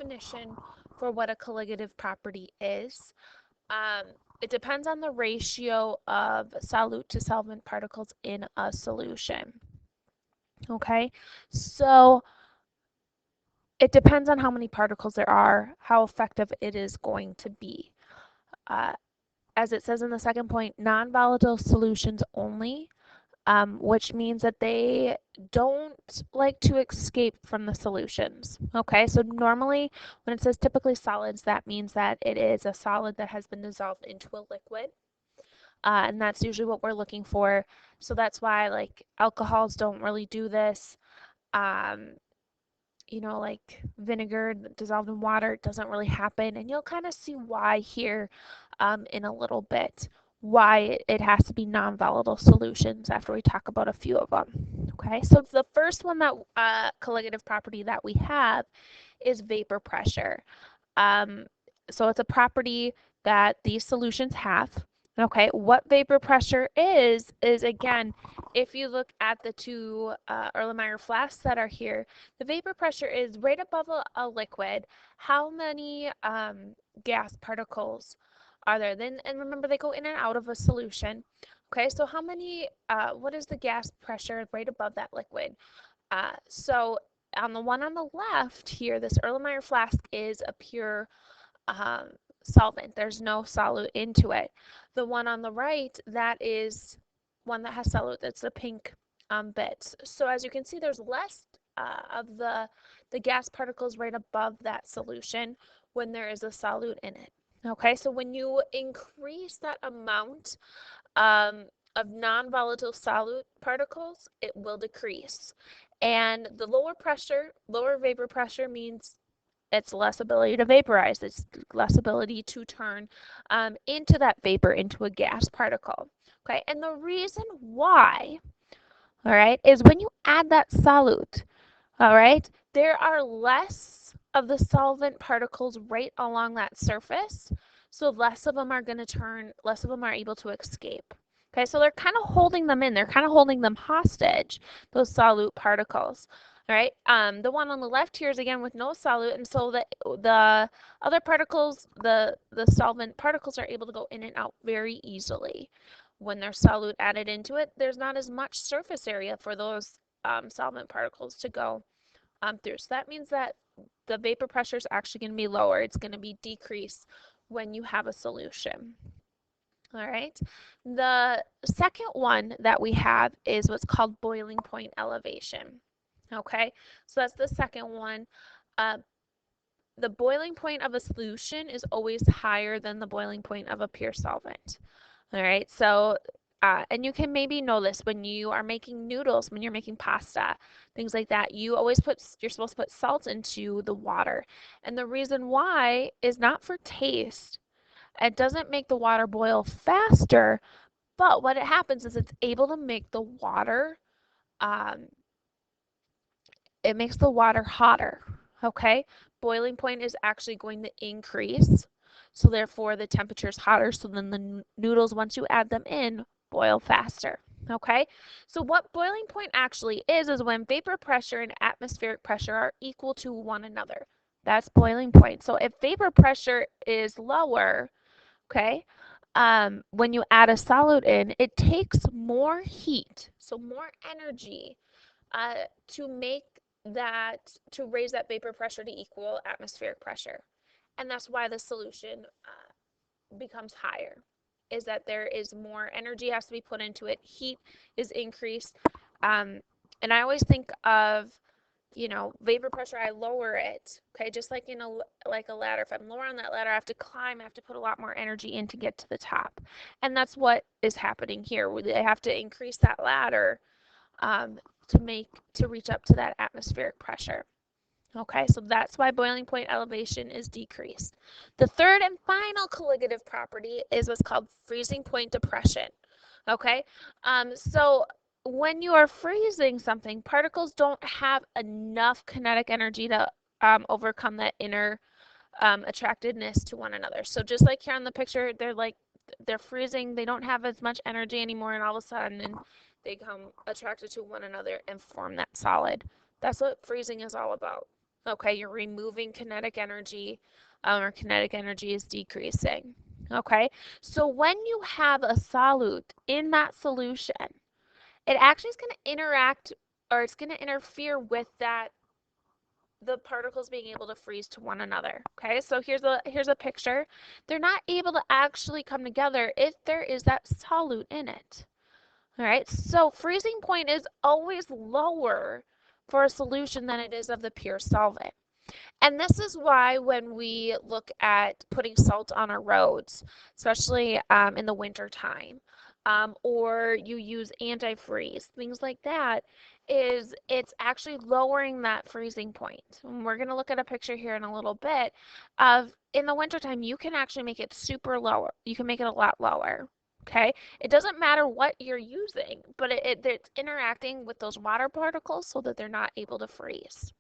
definition for what a colligative property is. Um, it depends on the ratio of solute to solvent particles in a solution. Okay, so it depends on how many particles there are, how effective it is going to be. Uh, as it says in the second point, non-volatile solutions only, which means that they don't like to escape from the solutions. Okay, so normally when it says typically solids, that means that it is a solid that has been dissolved into a liquid. And that's usually what we're looking for. So that's why like alcohols don't really do this. Um, like vinegar dissolved in water doesn't really happen. And you'll kind of see why here in a little bit, why it has to be non-volatile solutions after we talk about a few of them. Okay, so the first one that colligative property that we have is vapor pressure. Um, so it's a property that these solutions have. Okay, what vapor pressure is again, if you look at the two Erlenmeyer flasks that are here, the vapor pressure is right above a liquid. How many gas particles are there? Then, and remember, they go in and out of a solution. Okay, so how many, what is the gas pressure right above that liquid? So on the one on the left here, this Erlenmeyer flask is a pure um, solvent. There's no solute into it. The one on the right, that is one that has solute. That's the pink bits. So as you can see, there's less of the gas particles right above that solution when there is a solute in it. Okay, so when you increase that amount of non-volatile solute particles, it will decrease. And the lower pressure, lower vapor pressure means it's less ability to vaporize. It's less ability to turn into that vapor into a gas particle. Okay, and the reason why, all right, is when you add that solute, all right, there are less of the solvent particles right along that surface, so less of them are going to turn, less of them are able to escape. Okay, so they're kind of holding them in. They're kind of holding them hostage, those solute particles. All right, the one on the left here is again with no solute, and so the other particles, the solvent particles are able to go in and out very easily. When there's solute added into it, there's not as much surface area for those solvent particles to go through. So that means that the vapor pressure is actually going to be lower. It's going to be decreased when you have a solution. All right. The second one that we have is what's called boiling point elevation. Okay, so that's the second one. Uh, the boiling point of a solution is always higher than the boiling point of a pure solvent. All right, so and you can maybe know this when you are making noodles, when you're making pasta, things like that. You're supposed to put salt into the water. And the reason why is not for taste. It doesn't make the water boil faster, but what it happens is it's able to make the water, um, it makes the water hotter. Okay? Boiling point is actually going to increase. So therefore the temperature is hotter. So then the noodles, once you add them in, boil faster. Okay? So what boiling point actually is when vapor pressure and atmospheric pressure are equal to one another. That's boiling point. So if vapor pressure is lower, okay, when you add a solid in, it takes more heat, so more energy uh, to make that, to raise that vapor pressure to equal atmospheric pressure. And that's why the solution becomes higher, is that there is more energy has to be put into it, heat is increased. Um, and I always think of, vapor pressure, I lower it, okay, just like in a ladder. If I'm lower on that ladder, I have to climb, I have to put a lot more energy in to get to the top. And that's what is happening here. They have to increase that ladder um, to reach up to that atmospheric pressure. Okay, so that's why boiling point elevation is decreased. The third and final colligative property is what's called freezing point depression. Okay, so when you are freezing something, particles don't have enough kinetic energy to overcome that inner attractedness to one another. So just like here on the picture, they're freezing, they don't have as much energy anymore, and all of a sudden they become attracted to one another and form that solid. That's what freezing is all about. Okay, you're removing kinetic energy, or kinetic energy is decreasing. Okay, so when you have a solute in that solution, it actually is going to interact or it's going to interfere with that the particles being able to freeze to one another. Okay, so here's a picture. They're not able to actually come together if there is that solute in it. All right, so freezing point is always lower for a solution than it is of the pure solvent. And this is why when we look at putting salt on our roads, especially in the winter time, or you use antifreeze, things like that, is it's actually lowering that freezing point. And we're going to look at a picture here in a little bit of in the wintertime, you can actually make it super lower. You can make it a lot lower. Okay, it doesn't matter what you're using, but it's interacting with those water particles so that they're not able to freeze.